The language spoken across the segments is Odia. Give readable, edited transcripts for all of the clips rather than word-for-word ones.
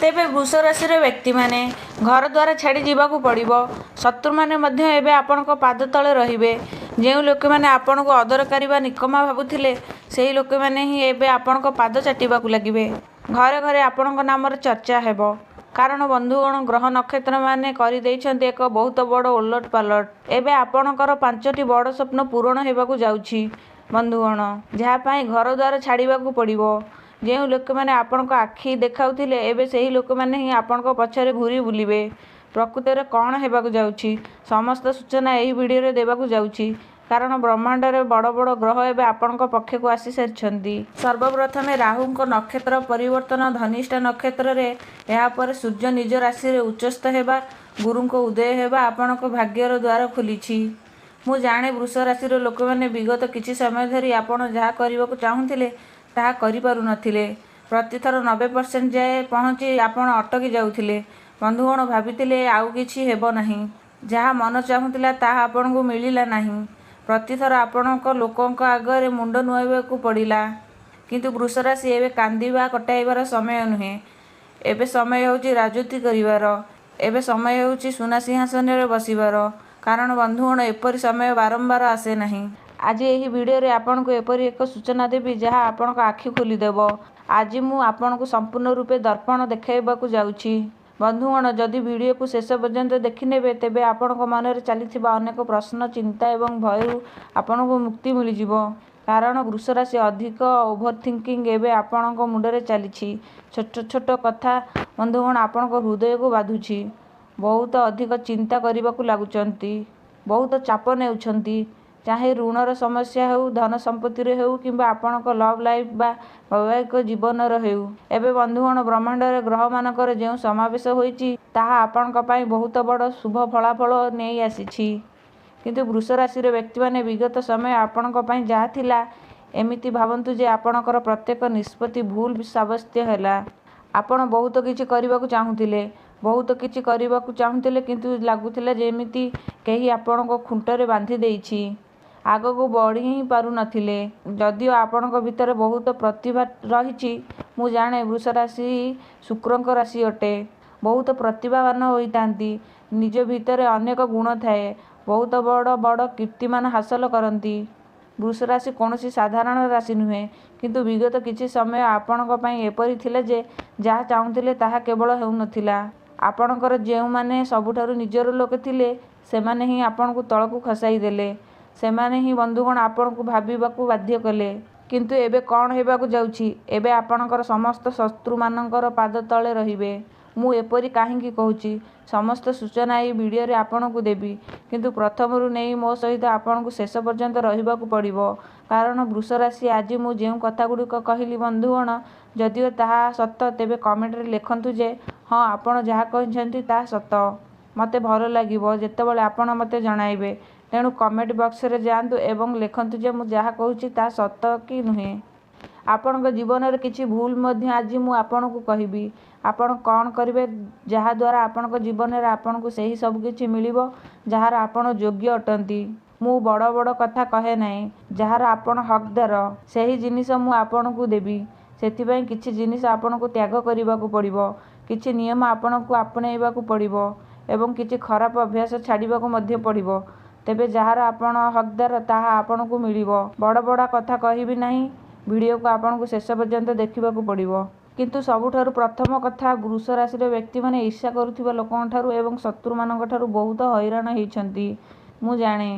तेबे वृष राशि व्यक्ति माने घर द्वार छाड़ी जीवाकू पड़िबो। शत्रु माने मध्य एबे आपणक पाद तले रहिबे। जे लोक मैंने आपन को अदरकारी व निकमा भावुथिले सेही लोक मैंने ही एबे आपणक पाद चाटिबाकू लागिबे। घरे घरे आपणक नामर चर्चा हेबो। कारण बंधुगण ग्रह नक्षत्र माने करि दैछन्ति एक बहुत बड़ ओलट पालट। एबे आपणकर 5टी बड़ स्वप्न पूरण हेबाकू जाउछि बंधुगण, जहा पई घर द्वार छाड़िबाकू पड़िबो। जे लोक मैंने आपणक आखि देखाउथिले एबे सेही लोक मैंने ही आपणक पछरे घूरी बुलिबे। प्रकृतिर कौन हेबाकू जाउछि समस्त सूचना एही वीडियो रे देबाकू जाउछि। कारण ब्रह्मांड रे बड़ बड़ ग्रह एबे आपणक पक्ष को आसी सारिछन्ति। सर्वप्रथम राहुंक नक्षत्र परिवर्तन धनिष्ठा नक्षत्र रे या पर सूर्य निज राशि रे उच्चस्थ हेबा गुरुंक उदय हेबा आपणक भाग्यर द्वार खोलिछि। मु जाने वृष राशि रो लोक माने विगत किछि समय धरि आपण जहा करिबाकू चाहुथिले ताहा करि पारु नथिले। प्रतिथर 90% जाए पहुँची आपण अटकी जाउथिले। बंधुगण भाबिथिले आउ किछि हेबो नाही, जहा मन चाहुथिला ताहा आपणकू मिलिला नाही। प्रतिथर आपणक लोकंक आगरे मुंड नुआइबाकू पड़िला। किंतु वृष राशि एबे कांदिबा कटाइबार समय नुहे। एबे समय होउछि राजनीति करिवार। एबे समय होउछि सुना सिंहासन रे बसिबार। कारण बंधुगण एपरि समय बारंबार आसे नाही। आज एही वीडियो रे आपनको एपरि एक सूचना देबी जहा आपणक आखि खोली देबो। आज मु आपनको संपूर्ण रूपे दर्पण देखाइबाकू जाउछि। बंधुगण जदि वीडियो को शेष पर्यंत देखिनेबे तेबे आपणक मनरे चलिथिबा अनेक प्रश्न चिंता एवं भयरु आपणको मुक्ति मिली जिवो। कारण वृष राशि अधिक ओभर थिंकिंग एबे आपणक मुंडरे चलिछि। छोट छोट कथा बंधुगण आपणक हृदय को बाधुछि। बहुत अधिक चिंता करिबाकू लागुचंती। बहुत चाप नेउछंती। चाहे ऋणर समस्या हेउ धन संपत्ति रे हेउ किंबा आपणक लव लाइफ बा वैवाहिक जीवन रे हेउ। एबे बंधुगण ब्रह्मांड रे ग्रह मानकर जेउ समावेश होईछि ताहा आपणक पई बहुत बड़ शुभ फलाफल नेई आसीछि। किंतु वृष राशि रे व्यक्ति माने विगत समय आपणक पई जहा थिला एमिति भावंतु जे आपणकर प्रत्येक निष्पत्ति भूल साब्यस्त हैला। आपण बहुत किछि करिबाकू चाहुथिले, बहुत किछि करिबाकू चाहुथिले किंतु लागुथिला जेमिति केही आपणको खुंटरे बांधी देइछि। आगको बढ़ी ही पारु नथिले। जदिओ आपणक भितर बहुत प्रतिभा रहिछि। मु जाने वृष राशि शुक्रंक राशि अटे। बहुत प्रतिभावान होइतांती। निज भितर अनेक गुण थाए। बहुत बड़ बड़ कीर्तिमान हासिल करंती। वृष राशि कोनोसी साधारण राशि नुहे। किंतु विगत किछि समय आपणक पई एपरि थिला जे जहा चाहुथिले ताहा केवल हेउ नथिला। आपणकर जेउ माने सबुठारु निजर लोक थिले सेमाने ही आपणकू तळकू खसाई देले। सेमाने ही बंधुगण आपणकू भाबिबाकू बाध्य कले। किंतु एबे कौन हेबाकू जाउछि एबे आपणकर समस्त शत्रु मानकर पाद तळे रहिबे। मु एपरि काहींकी कहूछि समस्त सूचना एई वीडियो रे आपणकू देबी। किंतु प्रथमरु नेई मो सहित आपणकू शेष पर्यंत रहिबाकू पड़िबो। कारण वृष राशि आज मु जेउ कथा गुडिक कहिली बंधुगण जदिओ ताहा सत तेबे कमेंट रे लेखंतु जे हाँ आपण जहा कहिसंती ताहा सत। मते भल लागिबो जेतेबेले आपण मते जणाइबे। तेणु कमेंट बॉक्स रे जांतु एवं लेखंतु जे मु जहा कहूछि ताहा सत कि नुहे। आपणक जीवन रे किछि भूल मध्य आज मु आपणकू कहिबी। आपण कौन करिवे जहा द्वारा आपणक जीवन रे आपणकू सेही सब किछि मिलिबो जहार आपण योग्य अटंती। मु बड़ बड़ कथा कहे नाही। जहार आपण हकदार सेही जिनिस मु आपणकू देबी। सेथिबाई किछि जिनिस आपणकू त्याग करिबाकू पड़िबो। किछि नियम आपणकू आपणेइबाकू पड़िबो एवं किछि खराब अभ्यास छाडिबाकू मध्य पड़िबो। तेबे जहार आपण हकदार ताहा आपणकू मिलिबो। बड़ बड़ कथा कहिबी नाही। वीडियो को आपणकू शेष पर्यंत देखिबाकू पड़िबो। किंतु सबुठारु प्रथम कथा वृष राशि रे व्यक्ति माने ईर्ष्या करुथिबा लोकन ठारु एवं शत्रु मानक ठारु बहुत हैरान हेइछंती। मु जाने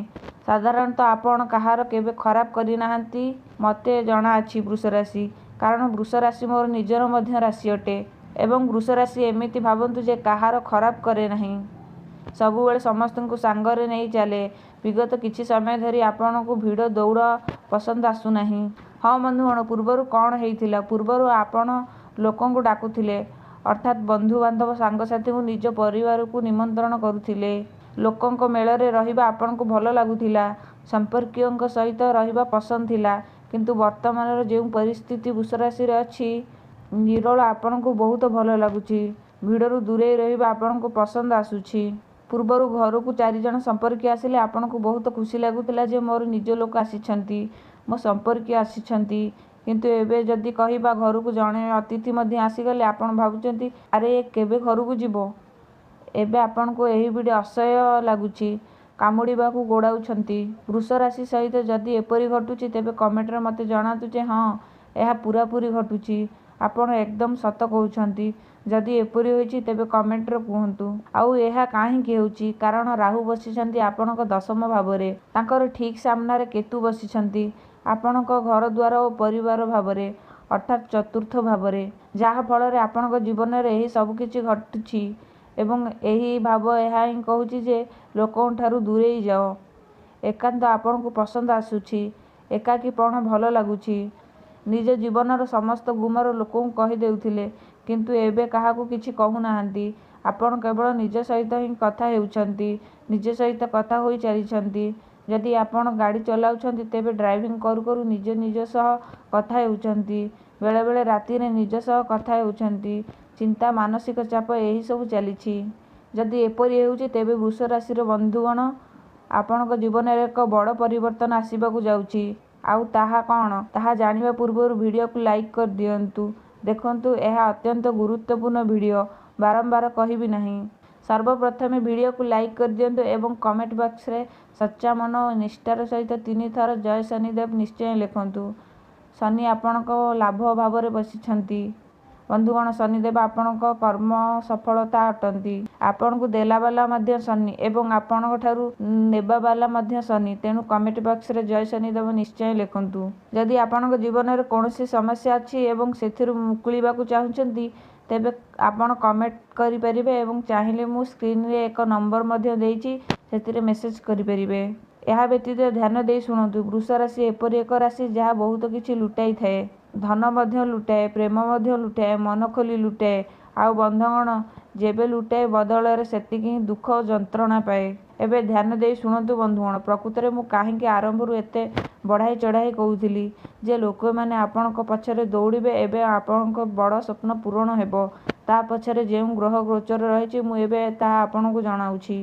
साधारणतः आपण कहार केबे खराब करि नाहंती मते जणा अछि वृष राशि। कारण वृष राशि मोर निजर मध्य राशि अटे एवं वृष राशि एमिति भावंतु जे कहार खराब करे नाही। सबुबेले समस्तଙ୍କୁ सांगरे नेई चाले। विगत किछि समय धरि आपणकू भिड़ दौड़ पसंद आसु नाही। हाँ बंधुगण पूर्वरु कौन हेइथिला पूर्वरु आपण लोकंकू डाकुथिले अर्थात बंधु बांधव सांगसाथी को निज परिवार को निमंत्रण करुथिले। लोकंक मेଳରେ रहिबा आपणकू भल लागुथिला। संपर्कीयंक सहित रहिबा पसंद थिला। किंतु वर्तमान जो परिस्थिति वृष राशि रे अछि निरल आपणकू बहुत भल लागुछि। भिड़रू दूरे रहिबा आपणकू पसंद आसुछि। पूर्वरु घर को 4 जण संपर्कीय आसिले आपणकू बहुत खुशी लागुथिला जे मोर निज लोक आसिछंती मो संपर्कीय आसिछंती କିନ୍ତୁ ଏବେ ଯଦି କହିବା ଘରକୁ ଜଣେ ଅତିଥି ମଧ୍ୟ ଆସିଗଲେ ଆପଣ ଭାବୁଛନ୍ତି ଆରେ କେବେ ଘରକୁ ଯିବ। ଏବେ ଆପଣଙ୍କୁ ଏହି ଭିଡ଼ିଓ ଅସହ୍ୟ ଲାଗୁଛି, କାମୁଡ଼ିବାକୁ ଗୋଡ଼ାଉଛନ୍ତି। ବୃଷ ରାଶି ସହିତ ଯଦି ଏପରି ଘଟୁଛି ତେବେ କମେଣ୍ଟରେ ମୋତେ ଜଣାନ୍ତୁ ଯେ ହଁ ଏହା ପୂରାପୂରି ଘଟୁଛି। ଆପଣ ଏକଦମ ସତ କହୁଛନ୍ତି। ଯଦି ଏପରି ହୋଇଛି ତେବେ କମେଣ୍ଟରେ କୁହନ୍ତୁ। ଆଉ ଏହା କାହିଁକି ହେଉଛି? କାରଣ ରାହୁ ବସିଛନ୍ତି ଆପଣଙ୍କ ଦଶମ ଭାବରେ। ତାଙ୍କର ଠିକ୍ ସାମ୍ନାରେ କେତୁ ବସିଛନ୍ତି ଆପଣଙ୍କ ଘରଦ୍ୱାର ଓ ପରିବାର ଭାବରେ, ଅର୍ଥାତ୍ ଚତୁର୍ଥ ଭାବରେ। ଯାହା ଫଳରେ ଆପଣଙ୍କ ଜୀବନରେ ଏହି ସବୁକିଛି ଘଟୁଛି ଏବଂ ଏହି ଭାବ ଏହା ହିଁ କହୁଛି ଯେ ଲୋକଙ୍କଠାରୁ ଦୂରେଇ ଯାଅ। ଏକାନ୍ତ ଆପଣଙ୍କୁ ପସନ୍ଦ ଆସୁଛି, ଏକାକୀପଣ ଭଲ ଲାଗୁଛି। ନିଜ ଜୀବନର ସମସ୍ତ ଗୁମର ଲୋକଙ୍କୁ କହିଦେଉଥିଲେ, କିନ୍ତୁ ଏବେ କାହାକୁ କିଛି କହୁନାହାନ୍ତି। ଆପଣ କେବଳ ନିଜ ସହିତ ହିଁ କଥା ହେଉଛନ୍ତି, ନିଜ ସହିତ କଥା ହୋଇ ଚାଲିଛନ୍ତି। ଯଦି ଆପଣ ଗାଡ଼ି ଚଲାଉଛନ୍ତି ତେବେ ଡ୍ରାଇଭିଂ କରୁ କରୁ ନିଜ ସହ କଥା ହେଉଛନ୍ତି। ବେଳେବେଳେ ରାତିରେ ନିଜ ସହ କଥା ହେଉଛନ୍ତି। ଚିନ୍ତା, ମାନସିକ ଚାପ ଏହିସବୁ ଚାଲିଛି। ଯଦି ଏପରି ହେଉଛି ତେବେ ବୃଷ ରାଶିର ବନ୍ଧୁଗଣ ଆପଣଙ୍କ ଜୀବନରେ ଏକ ବଡ଼ ପରିବର୍ତ୍ତନ ଆସିବାକୁ ଯାଉଛି। ଆଉ ତାହା କ'ଣ, ତାହା ଜାଣିବା ପୂର୍ବରୁ ଭିଡ଼ିଓକୁ ଲାଇକ୍ କରିଦିଅନ୍ତୁ। ଦେଖନ୍ତୁ ଏହା ଅତ୍ୟନ୍ତ ଗୁରୁତ୍ୱପୂର୍ଣ୍ଣ ଭିଡ଼ିଓ, ବାରମ୍ବାର କହିବି ନାହିଁ। ସର୍ବପ୍ରଥମେ ଭିଡ଼ିଓକୁ ଲାଇକ୍ କରିଦିଅନ୍ତୁ ଏବଂ କମେଣ୍ଟ ବକ୍ସରେ ସଚ୍ଚା ମନ ଓ ନିଷ୍ଠାର ସହିତ 3 ଥର ଜୟ ଶନିଦେବ ନିଶ୍ଚୟ ଲେଖନ୍ତୁ। ଶନି ଆପଣଙ୍କ ଲାଭ ଭାବରେ ବସିଛନ୍ତି। ବନ୍ଧୁଗଣ, ଶନିଦେବ ଆପଣଙ୍କ କର୍ମ ସଫଳତା ଅଟନ୍ତି। ଆପଣଙ୍କୁ ଦେଲାବାଲା ମଧ୍ୟ ଶନି ଏବଂ ଆପଣଙ୍କଠାରୁ ନେବାବାଲା ମଧ୍ୟ ଶନି। ତେଣୁ କମେଣ୍ଟ ବକ୍ସରେ ଜୟ ଶନିଦେବ ନିଶ୍ଚୟ ଲେଖନ୍ତୁ। ଯଦି ଆପଣଙ୍କ ଜୀବନରେ କୌଣସି ସମସ୍ୟା ଅଛି ଏବଂ ସେଥିରୁ ମୁକୁଳିବାକୁ ଚାହୁଁଛନ୍ତି ତେବେ ଆପଣ କମେଣ୍ଟ କରିପାରିବେ ଏବଂ ଚାହିଁଲେ ମୁଁ ସ୍କ୍ରିନରେ ଏକ ନମ୍ବର ମଧ୍ୟ ଦେଇଛି, ସେଥିରେ ମେସେଜ କରିପାରିବେ। ଏହା ବ୍ୟତୀତ ଧ୍ୟାନ ଦେଇ ଶୁଣନ୍ତୁ, ବୃଷ ରାଶି ଏପରି ଏକ ରାଶି ଯାହା ବହୁତ କିଛି ଲୁଟାଇଥାଏ। ଧନ ମଧ୍ୟ ଲୁଟାଏ, ପ୍ରେମ ମଧ୍ୟ ଲୁଟାଏ, ମନ ଖୋଲି ଲୁଟାଏ। ଆଉ ବନ୍ଧୁଗଣ, ଯେବେ ଲୁଟାଏ ବଦଳରେ ସେତିକି ହିଁ ଦୁଃଖ ଓ ଯନ୍ତ୍ରଣା ପାଏ। ଏବେ ଧ୍ୟାନ ଦେଇ ଶୁଣନ୍ତୁ ବନ୍ଧୁଗଣ, ପ୍ରକୃତରେ ମୁଁ କାହିଁକି ଆରମ୍ଭରୁ ଏତେ ବଢ଼ାଇ ଚଢ଼ାଇ କହୁଥିଲି ଯେ ଲୋକମାନେ ଆପଣଙ୍କ ପଛରେ ଦୌଡ଼ିବେ। ଏବେ ଆପଣଙ୍କ ବଡ଼ ସ୍ୱପ୍ନ ପୂରଣ ହେବ। ତା ପଛରେ ଯେଉଁ ଗ୍ରହ ଗୋଚର ରହିଛି ମୁଁ ଏବେ ତାହା ଆପଣଙ୍କୁ ଜଣାଉଛି।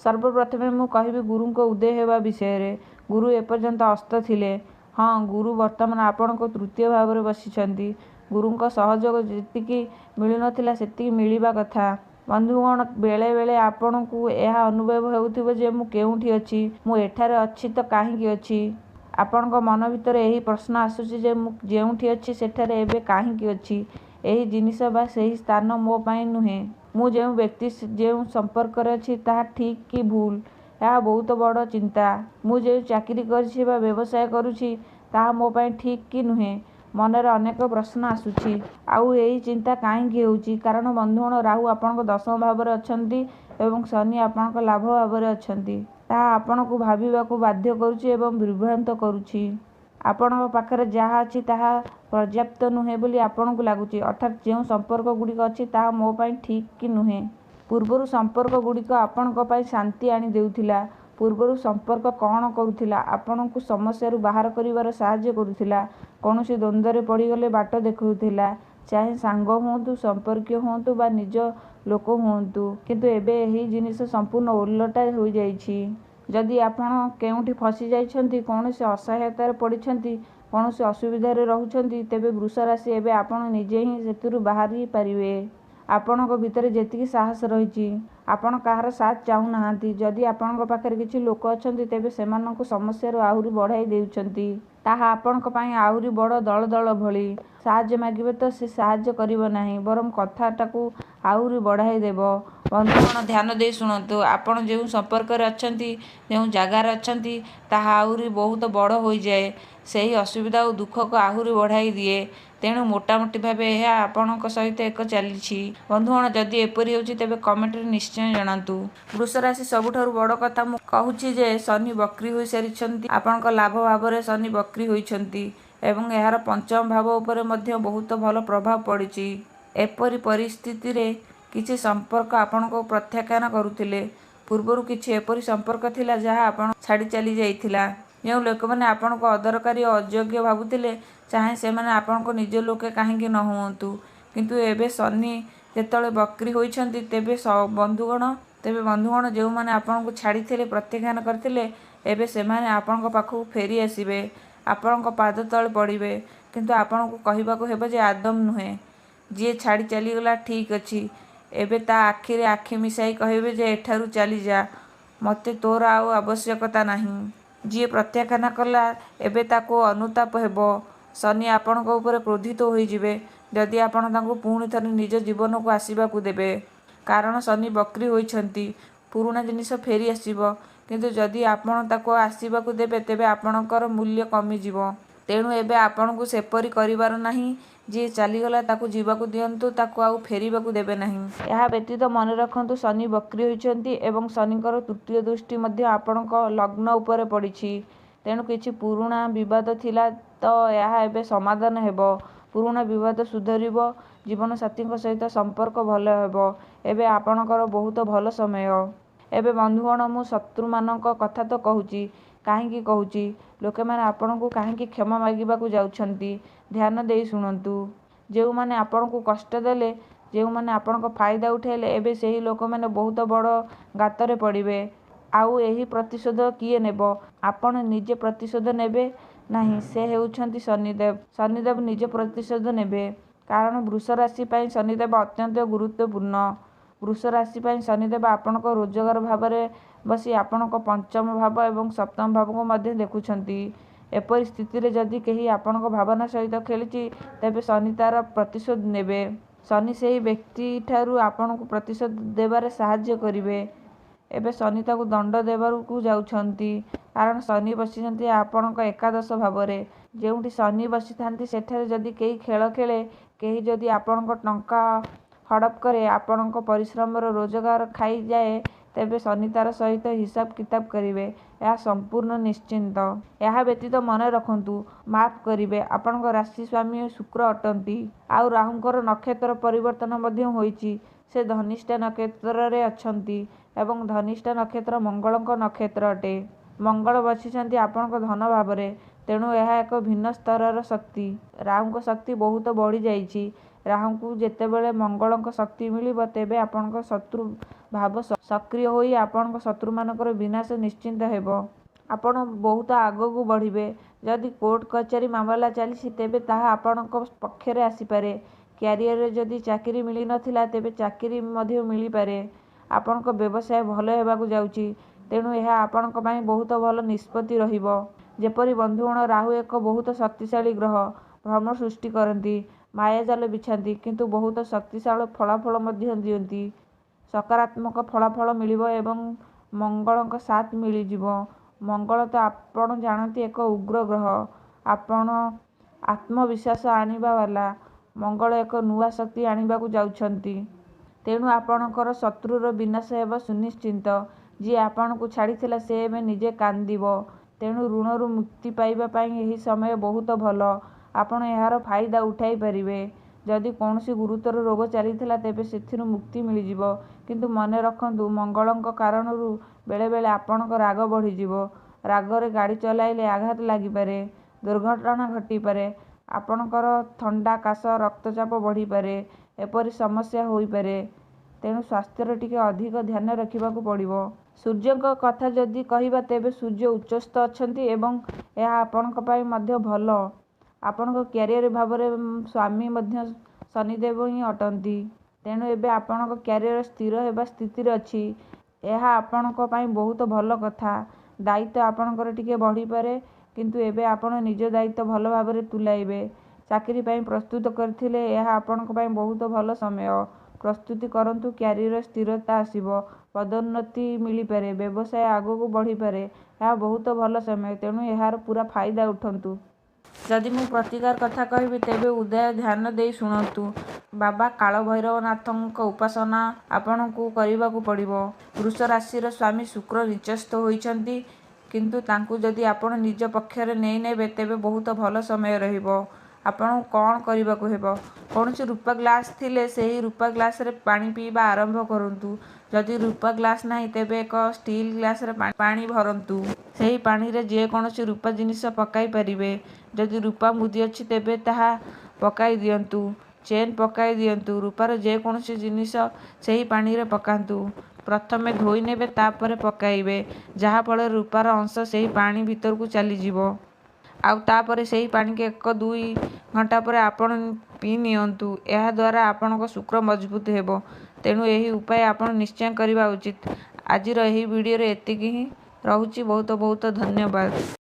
ସର୍ବପ୍ରଥମେ ମୁଁ କହିବି ଗୁରୁଙ୍କ ଉଦୟ ହେବା ବିଷୟରେ। ଗୁରୁ ଏପର୍ଯ୍ୟନ୍ତ ଅସ୍ତ ଥିଲେ। ହଁ, ଗୁରୁ ବର୍ତ୍ତମାନ ଆପଣଙ୍କ ତୃତୀୟ ଭାବରେ ବସିଛନ୍ତି। ଗୁରୁଙ୍କ ସହଯୋଗ ଯେତିକି ମିଳୁନଥିଲା ସେତିକି ମିଳିବା କଥା। ବନ୍ଧୁଗଣ, ବେଳେବେଳେ ଆପଣଙ୍କୁ ଏହା ଅନୁଭବ ହେଉଥିବ ଯେ ମୁଁ କେଉଁଠି ଅଛି, ମୁଁ ଏଠାରେ ଅଛି ତ କାହିଁକି ଅଛି। ଆପଣଙ୍କ ମନ ଭିତରେ ଏହି ପ୍ରଶ୍ନ ଆସୁଛି ଯେ ମୁଁ ଯେଉଁଠି ଅଛି ସେଠାରେ ଏବେ କାହିଁକି ଅଛି। ଏହି ଜିନିଷ ବା ସେହି ସ୍ଥାନ ମୋ ପାଇଁ ନୁହେଁ। ମୁଁ ଯେଉଁ ବ୍ୟକ୍ତି, ଯେଉଁ ସମ୍ପର୍କରେ ଅଛି ତାହା ଠିକ୍ କି ଭୁଲ, ଏହା ବହୁତ ବଡ଼ ଚିନ୍ତା। ମୁଁ ଯେଉଁ ଚାକିରି କରିଛି ବା ବ୍ୟବସାୟ କରୁଛି ତାହା ମୋ ପାଇଁ ଠିକ୍ କି ନୁହେଁ। ମନରେ ଅନେକ ପ୍ରଶ୍ନ ଆସୁଛି। ଆଉ ଏହି ଚିନ୍ତା କାହିଁକି ହେଉଛି? କାରଣ ବନ୍ଧୁଗଣ, ରାହୁ ଆପଣଙ୍କ ଦଶମ ଭାବରେ ଅଛନ୍ତି ଏବଂ ଶନି ଆପଣଙ୍କ ଲାଭ ଭାବରେ ଅଛନ୍ତି। ତାହା ଆପଣଙ୍କୁ ଭାବିବାକୁ ବାଧ୍ୟ କରୁଛି ଏବଂ ବିଭ୍ରାନ୍ତ କରୁଛି। ଆପଣଙ୍କ ପାଖରେ ଯାହା ଅଛି ତାହା ପର୍ଯ୍ୟାପ୍ତ ନୁହେଁ ବୋଲି ଆପଣଙ୍କୁ ଲାଗୁଛି, ଅର୍ଥାତ୍ ଯେଉଁ ସମ୍ପର୍କ ଗୁଡ଼ିକ ଅଛି ତାହା ମୋ ପାଇଁ ଠିକ୍ କି ନୁହେଁ। ପୂର୍ବରୁ ସମ୍ପର୍କ ଗୁଡ଼ିକ ଆପଣଙ୍କ ପାଇଁ ଶାନ୍ତି ଆଣି ଦେଉଥିଲା। ପୂର୍ବରୁ ସମ୍ପର୍କ କ'ଣ କରୁଥିଲା? ଆପଣଙ୍କୁ ସମସ୍ୟାରୁ ବାହାର କରିବାରେ ସାହାଯ୍ୟ କରୁଥିଲା। କୌଣସି ଦ୍ୱନ୍ଦ୍ୱରେ ପଡ଼ିଗଲେ ବାଟ ଦେଖାଉଥିଲା, ଚାହେଁ ସାଙ୍ଗ ହୁଅନ୍ତୁ, ସମ୍ପର୍କୀୟ ହୁଅନ୍ତୁ ବା ନିଜ ଲୋକ ହୁଅନ୍ତୁ। କିନ୍ତୁ ଏବେ ଏହି ଜିନିଷ ସମ୍ପୂର୍ଣ୍ଣ ଓଲଟା ହୋଇଯାଇଛି। ଯଦି ଆପଣ କେଉଁଠି ଫସି ଯାଇଛନ୍ତି, କୌଣସି ଅସହାୟତାରେ ପଡ଼ିଛନ୍ତି, କୌଣସି ଅସୁବିଧାରେ ରହୁଛନ୍ତି, ତେବେ ବୃଷ ରାଶି ଏବେ ଆପଣ ନିଜେ ହିଁ ସେଥିରୁ ବାହାରି ପାରିବେ। ଆପଣଙ୍କ ଭିତରେ ଯେତିକି ସାହସ ରହିଛି, ଆପଣ କାହାର ସାଥ ଚାହୁଁନାହାନ୍ତି। ଯଦି ଆପଣଙ୍କ ପାଖରେ କିଛି ଲୋକ ଅଛନ୍ତି ତେବେ ସେମାନଙ୍କୁ ସମସ୍ୟାରୁ ଆହୁରି ବଢ଼ାଇ ଦେଉଛନ୍ତି। ତାହା ଆପଣଙ୍କ ପାଇଁ ଆହୁରି ବଡ଼ ଦଳଦଳ ଭଳି। ସାହାଯ୍ୟ ମାଗିବେ ତ ସେ ସାହାଯ୍ୟ କରିବ ନାହିଁ, ବରଂ କଥାଟାକୁ ଆହୁରି ବଢ଼ାଇ ଦେବ। ବନ୍ଧୁଗଣ, ଧ୍ୟାନ ଦେଇ ଶୁଣନ୍ତୁ, ଆପଣ ଯେଉଁ ସମ୍ପର୍କରେ ଅଛନ୍ତି, ଯେଉଁ ଜାଗାରେ ଅଛନ୍ତି ତାହା ଆହୁରି ବହୁତ ବଡ଼ ହୋଇଯାଏ। ସେହି ଅସୁବିଧା ଓ ଦୁଃଖକୁ ଆହୁରି ବଢ଼ାଇ ଦିଏ। ତେଣୁ ମୋଟାମୋଟି ଭାବେ ଏହା ଆପଣଙ୍କ ସହିତ ଏକ ଚାଲିଛି। ବନ୍ଧୁଗଣ, ଯଦି ଏପରି ହେଉଛି ତେବେ କମେଣ୍ଟରେ ନିଶ୍ଚୟ ଜଣାନ୍ତୁ। ବୃଷ ରାଶି, ସବୁଠାରୁ ବଡ଼ କଥା ମୁଁ କହୁଛି ଯେ ଶନି ବକ୍ରି ହୋଇସାରିଛନ୍ତି। ଆପଣଙ୍କ ଲାଭ ଭାବରେ ଶନି ବକ୍ରି ହୋଇଛନ୍ତି ଏବଂ ଏହାର ପଞ୍ଚମ ଭାବ ଉପରେ ମଧ୍ୟ ବହୁତ ଭଲ ପ୍ରଭାବ ପଡ଼ିଛି। ଏପରି ପରିସ୍ଥିତିରେ କିଛି ସମ୍ପର୍କ ଆପଣଙ୍କୁ ପ୍ରତ୍ୟାଖ୍ୟାନ କରୁଥିଲେ। ପୂର୍ବରୁ କିଛି ଏପରି ସମ୍ପର୍କ ଥିଲା ଯାହା ଆପଣ ଛାଡ଼ି ଚାଲି ଯାଇଥିଲା। ଯେଉଁ ଲୋକମାନେ ଆପଣଙ୍କୁ ଅଦରକାରୀ ଓ ଅଯୋଗ୍ୟ ଭାବୁଥିଲେ, ଚାହେଁ ସେମାନେ ଆପଣଙ୍କ ନିଜ ଲୋକେ କାହିଁକି ନ ହୁଅନ୍ତୁ। କିନ୍ତୁ ଏବେ ଶନି ଯେତେବେଳେ ବକ୍ରି ହୋଇଛନ୍ତି ତେବେ ବନ୍ଧୁଗଣ, ଯେଉଁମାନେ ଆପଣଙ୍କୁ ଛାଡ଼ିଥିଲେ, ପ୍ରତ୍ୟାଖ୍ୟାନ କରିଥିଲେ, ଏବେ ସେମାନେ ଆପଣଙ୍କ ପାଖକୁ ଫେରି ଆସିବେ, ଆପଣଙ୍କ ପାଦ ତଳେ ପଡ଼ିବେ। କିନ୍ତୁ ଆପଣଙ୍କୁ କହିବାକୁ ହେବ ଯେ ଆଦମ ନୁହେଁ। ଯିଏ ଛାଡ଼ି ଚାଲିଗଲା ଠିକ୍ ଅଛି, ଏବେ ତା ଆଖିରେ ଆଖି ମିଶାଇ କହିବେ ଯେ ଏଠାରୁ ଚାଲିଯା, ମୋତେ ତୋର ଆଉ ଆବଶ୍ୟକତା ନାହିଁ। ଯିଏ ପ୍ରତ୍ୟାଖ୍ୟାନ କଲା ଏବେ ତାକୁ ଅନୁତାପ ହେବ। ଶନି ଆପଣଙ୍କ ଉପରେ କ୍ରୋଧିତ ହୋଇଯିବେ ଯଦି ଆପଣ ତାଙ୍କୁ ପୁଣି ଥରେ ନିଜ ଜୀବନକୁ ଆସିବାକୁ ଦେବେ। କାରଣ ଶନି ବକ୍ରୀ ହୋଇଛନ୍ତି। ପୁରୁଣା ଜିନିଷ ଫେରି ଆସିବ, କିନ୍ତୁ ଯଦି ଆପଣ ତାକୁ ଆସିବାକୁ ଦେବେ ତେବେ ଆପଣଙ୍କର ମୂଲ୍ୟ କମିଯିବ। ତେଣୁ ଏବେ ଆପଣଙ୍କୁ ସେପରି କରିବାର ନାହିଁ। ଯିଏ ଚାଲିଗଲା ତାକୁ ଯିବାକୁ ଦିଅନ୍ତୁ, ତାକୁ ଆଉ ଫେରିବାକୁ ଦେବେ ନାହିଁ। ଏହା ବ୍ୟତୀତ ମନେ ରଖନ୍ତୁ ଶନି ବକ୍ରୀ ହୋଇଛନ୍ତି ଏବଂ ଶନିଙ୍କର ତୃତୀୟ ଦୃଷ୍ଟି ମଧ୍ୟ ଆପଣଙ୍କ ଲଗ୍ନ ଉପରେ ପଡ଼ିଛି। ତେଣୁ କିଛି ପୁରୁଣା ବିବାଦ ଥିଲା ତ ଏହା ଏବେ ସମାଧାନ ହେବ। ପୁରୁଣା ବିବାଦ ସୁଧରିବ, ଜୀବନସାଥୀଙ୍କ ସହିତ ସମ୍ପର୍କ ଭଲ ହେବ। ଏବେ ଆପଣଙ୍କର ବହୁତ ଭଲ ସମୟ। ଏବେ ବନ୍ଧୁଗଣ, ମୁଁ ଶତ୍ରୁମାନଙ୍କ କଥା ତ କହୁଛି। କାହିଁକି କହୁଛି? ଲୋକମାନେ ଆପଣଙ୍କୁ କାହିଁକି କ୍ଷମା ମାଗିବାକୁ ଯାଉଛନ୍ତି, ଧ୍ୟାନ ଦେଇ ଶୁଣନ୍ତୁ। ଯେଉଁମାନେ ଆପଣଙ୍କୁ କଷ୍ଟ ଦେଲେ, ଯେଉଁମାନେ ଆପଣଙ୍କ ଫାଇଦା ଉଠାଇଲେ, ଏବେ ସେହି ଲୋକମାନେ ବହୁତ ବଡ଼ ଗାତରେ ପଡ଼ିବେ। ଆଉ ଏହି ପ୍ରତିଶୋଧ କିଏ ନେବ? ଆପଣ ନିଜେ ପ୍ରତିଶୋଧ ନେବେ ନାହିଁ, ସେ ହେଉଛନ୍ତି ଶନିଦେବ। ଶନିଦେବ ନିଜେ ପ୍ରତିଶୋଧ ନେବେ। କାରଣ ବୃଷ ରାଶି ପାଇଁ ଶନିଦେବ ଅତ୍ୟନ୍ତ ଗୁରୁତ୍ୱପୂର୍ଣ୍ଣ। ବୃଷ ରାଶି ପାଇଁ ଶନିଦେବ ଆପଣଙ୍କ ରୋଜଗାର ଭାବରେ ବସି ଆପଣଙ୍କ ପଞ୍ଚମ ଭାବ ଏବଂ ସପ୍ତମ ଭାବକୁ ମଧ୍ୟ ଦେଖୁଛନ୍ତି। ଏପରି ସ୍ଥିତିରେ ଯଦି କେହି ଆପଣଙ୍କ ଭାବନା ସହିତ ଖେଳିଛି, ତେବେ ଶନି ତା'ର ପ୍ରତିଶୋଧ ନେବେ। ଶନି ସେହି ବ୍ୟକ୍ତିଠାରୁ ଆପଣଙ୍କୁ ପ୍ରତିଶୋଧ ଦେବାରେ ସାହାଯ୍ୟ କରିବେ। ଏବେ ଶନି ତାକୁ ଦଣ୍ଡ ଦେବାକୁ ଯାଉଛନ୍ତି, କାରଣ ଶନି ବସିଛନ୍ତି ଆପଣଙ୍କ ଏକାଦଶ ଭାବରେ। ଯେଉଁଠି ଶନି ବସିଥାନ୍ତି ସେଠାରେ ଯଦି କେହି ଖେଳ ଖେଳେ, କେହି ଯଦି ଆପଣଙ୍କ ଟଙ୍କା ହଡ଼ପ କରେ, ଆପଣଙ୍କ ପରିଶ୍ରମର ରୋଜଗାର ଖାଇଯାଏ, ତେବେ ଶନି ତା'ର ସହିତ ହିସାବ କିତାବ କରିବେ। ଏହା ସମ୍ପୂର୍ଣ୍ଣ ନିଶ୍ଚିତ। ଏହା ବ୍ୟତୀତ ମନେ ରଖନ୍ତୁ, ମାଫ କରିବେ, ଆପଣଙ୍କ ରାଶି ସ୍ୱାମୀ ଶୁକ୍ର ଅଟନ୍ତି। ଆଉ ରାହୁଙ୍କର ନକ୍ଷତ୍ର ପରିବର୍ତ୍ତନ ମଧ୍ୟ ହୋଇଛି। ସେ ଧନିଷ୍ଠା ନକ୍ଷତ୍ରରେ ଅଛନ୍ତି ଏବଂ ଧନିଷ୍ଠା ନକ୍ଷତ୍ର ମଙ୍ଗଳଙ୍କ ନକ୍ଷତ୍ର ଅଟେ। ମଙ୍ଗଳ ବସିଛନ୍ତି ଆପଣଙ୍କ ଧନ ଭାବରେ। ତେଣୁ ଏହା ଏକ ଭିନ୍ନ ସ୍ତରର ଶକ୍ତି। ରାହୁଙ୍କ ଶକ୍ତି ବହୁତ ବଢ଼ିଯାଇଛି। ରାହୁଙ୍କୁ ଯେତେବେଳେ ମଙ୍ଗଳଙ୍କ ଶକ୍ତି ମିଳିବ, ତେବେ ଆପଣଙ୍କ ଶତ୍ରୁ ଭାବ ସକ୍ରିୟ ହୋଇ ଆପଣଙ୍କ ଶତ୍ରୁମାନଙ୍କର ବିନାଶ ନିଶ୍ଚିତ ହେବ। ଆପଣ ବହୁତ ଆଗକୁ ବଢ଼ିବେ। ଯଦି କୋର୍ଟ କଚେରୀ ମାମଲା ଚାଲିଛି, ତେବେ ତାହା ଆପଣଙ୍କ ପକ୍ଷରେ ଆସିପାରେ। କ୍ୟାରିୟରରେ ଯଦି ଚାକିରି ମିଳିନଥିଲା, ତେବେ ଚାକିରି ମଧ୍ୟ ମିଳିପାରେ। ଆପଣଙ୍କ ବ୍ୟବସାୟ ଭଲ ହେବାକୁ ଯାଉଛି। ତେଣୁ ଏହା ଆପଣଙ୍କ ପାଇଁ ବହୁତ ଭଲ ନିଷ୍ପତ୍ତି ରହିବ। ଯେପରି ବନ୍ଧୁଗଣ, ରାହୁ ଏକ ବହୁତ ଶକ୍ତିଶାଳୀ ଗ୍ରହ। ଭ୍ରମ ସୃଷ୍ଟି କରନ୍ତି, ମାୟାଜାଲ ବିଛାନ୍ତି, କିନ୍ତୁ ବହୁତ ଶକ୍ତିଶାଳୀ ଫଳାଫଳ ମଧ୍ୟ ଦିଅନ୍ତି। ସକାରାତ୍ମକ ଫଳାଫଳ ମିଳିବ ଏବଂ ମଙ୍ଗଳଙ୍କ ସାଥ ମିଳିଯିବ। ମଙ୍ଗଳ ତ ଆପଣ ଜାଣନ୍ତି ଏକ ଉଗ୍ର ଗ୍ରହ। ଆପଣ ଆତ୍ମବିଶ୍ୱାସ ଆଣିବା ବାଲା। ମଙ୍ଗଳ ଏକ ନୂଆ ଶକ୍ତି ଆଣିବାକୁ ଯାଉଛନ୍ତି। ତେଣୁ ଆପଣଙ୍କର ଶତ୍ରୁର ବିନାଶ ହେବ ସୁନିଶ୍ଚିତ। ଯିଏ ଆପଣଙ୍କୁ ଛାଡ଼ିଥିଲା, ସେ ଏବେ ନିଜେ କାନ୍ଦିବ। ତେଣୁ ଋଣରୁ ମୁକ୍ତି ପାଇବା ପାଇଁ ଏହି ସମୟ ବହୁତ ଭଲ। ଆପଣ ଏହାର ଫାଇଦା ଉଠାଇ ପାରିବେ। ଯଦି କୌଣସି ଗୁରୁତର ରୋଗ ଚାଲିଥିଲା, ତେବେ ସେଥିରୁ ମୁକ୍ତି ମିଳିଯିବ। କିନ୍ତୁ ମନେ ରଖନ୍ତୁ, ମଙ୍ଗଳଙ୍କ କାରଣରୁ ବେଳେବେଳେ ଆପଣଙ୍କ ରାଗ ବଢ଼ିଯିବ। ରାଗରେ ଗାଡ଼ି ଚଲାଇଲେ ଆଘାତ ଲାଗିପାରେ, ଦୁର୍ଘଟଣା ଘଟିପାରେ, ଆପଣଙ୍କର ଥଣ୍ଡା, କାଶ, ରକ୍ତଚାପ ବଢ଼ିପାରେ, ଏପରି ସମସ୍ୟା ହୋଇପାରେ। ତେଣୁ ସ୍ୱାସ୍ଥ୍ୟର ଟିକେ ଅଧିକ ଧ୍ୟାନ ରଖିବାକୁ ପଡ଼ିବ। ସୂର୍ଯ୍ୟଙ୍କ କଥା ଯଦି କହିବା, ତେବେ ସୂର୍ଯ୍ୟ ଉଚ୍ଚସ୍ଥ ଅଛନ୍ତି ଏବଂ ଏହା ଆପଣଙ୍କ ପାଇଁ ମଧ୍ୟ ଭଲ। ଆପଣଙ୍କ କ୍ୟାରିୟର ଭାବରେ ସ୍ୱାମୀ ମଧ୍ୟ ଶନିଦେବ ହିଁ ଅଟନ୍ତି। ତେଣୁ ଏବେ ଆପଣଙ୍କ କ୍ୟାରିୟର ସ୍ଥିର ହେବା ସ୍ଥିତିରେ ଅଛି। ଏହା ଆପଣଙ୍କ ପାଇଁ ବହୁତ ଭଲ କଥା। ଦାୟିତ୍ୱ ଆପଣଙ୍କର ଟିକେ ବଢ଼ିପାରେ, କିନ୍ତୁ ଏବେ ଆପଣ ନିଜ ଦାୟିତ୍ୱ ଭଲ ଭାବରେ ତୁଲାଇବେ। ଚାକିରି ପାଇଁ ପ୍ରସ୍ତୁତ କରିଥିଲେ, ଏହା ଆପଣଙ୍କ ପାଇଁ ବହୁତ ଭଲ ସମୟ। ପ୍ରସ୍ତୁତି କରନ୍ତୁ, କ୍ୟାରିୟରରେ ସ୍ଥିରତା ଆସିବ, ପଦୋନ୍ନତି ମିଳିପାରେ, ବ୍ୟବସାୟ ଆଗକୁ ବଢ଼ିପାରେ। ଏହା ବହୁତ ଭଲ ସମୟ। ତେଣୁ ଏହାର ପୂରା ଫାଇଦା ଉଠାନ୍ତୁ। ଯଦି ମୁଁ ପ୍ରତିକାର କଥା କହିବି, ତେବେ ଉଦୟ ଧ୍ୟାନ ଦେଇ ଶୁଣନ୍ତୁ। ବାବା କାଳଭୈରବନାଥଙ୍କ ଉପାସନା ଆପଣଙ୍କୁ କରିବାକୁ ପଡ଼ିବ। ବୃଷ ରାଶିର ସ୍ୱାମୀ ଶୁକ୍ର ନିଚସ୍ତ ହୋଇଛନ୍ତି, କିନ୍ତୁ ତାଙ୍କୁ ଯଦି ଆପଣ ନିଜ ପକ୍ଷରେ ନେଇନେବେ, ତେବେ ବହୁତ ଭଲ ସମୟ ରହିବ। ଆପଣଙ୍କୁ କ'ଣ କରିବାକୁ ହେବ? କୌଣସି ରୂପା ଗ୍ଲାସ୍ ଥିଲେ, ସେହି ରୂପା ଗ୍ଲାସରେ ପାଣି ପିଇବା ଆରମ୍ଭ କରନ୍ତୁ। ଯଦି ରୂପା ଗ୍ଲାସ୍ ନାହିଁ, ତେବେ ଏକ ଷ୍ଟିଲ୍ ଗ୍ଲାସରେ ପାଣି ଭରନ୍ତୁ। ସେହି ପାଣିରେ ଯେକୌଣସି ରୂପା ଜିନିଷ ପକାଇ ପାରିବେ। ଯଦି ରୂପା ମୁଦି ଅଛି, ତେବେ ତାହା ପକାଇ ଦିଅନ୍ତୁ। ଚେନ୍ ପକାଇ ଦିଅନ୍ତୁ। ରୂପାର ଯେକୌଣସି ଜିନିଷ ସେହି ପାଣିରେ ପକାନ୍ତୁ। ପ୍ରଥମେ ଧୋଇନେବେ, ତାପରେ ପକାଇବେ, ଯାହାଫଳରେ ରୂପାର ଅଂଶ ସେହି ପାଣି ଭିତରକୁ ଚାଲିଯିବ। ଆଉ ତାପରେ ସେହି ପାଣିକି 1-2 ଘଣ୍ଟା ପରେ ଆପଣ ପିଇ ନିଅନ୍ତୁ। ଏହାଦ୍ୱାରା ଆପଣଙ୍କ ଶୁକ୍ର ମଜବୁତ ହେବ। ତେଣୁ ଏହି ଉପାୟ ଆପଣ ନିଶ୍ଚୟ କରିବା ଉଚିତ। ଆଜିର ଏହି ଭିଡ଼ିଓରେ ଏତିକି ହିଁ। ରହୁଛି। ବହୁତ ବହୁତ ଧନ୍ୟବାଦ।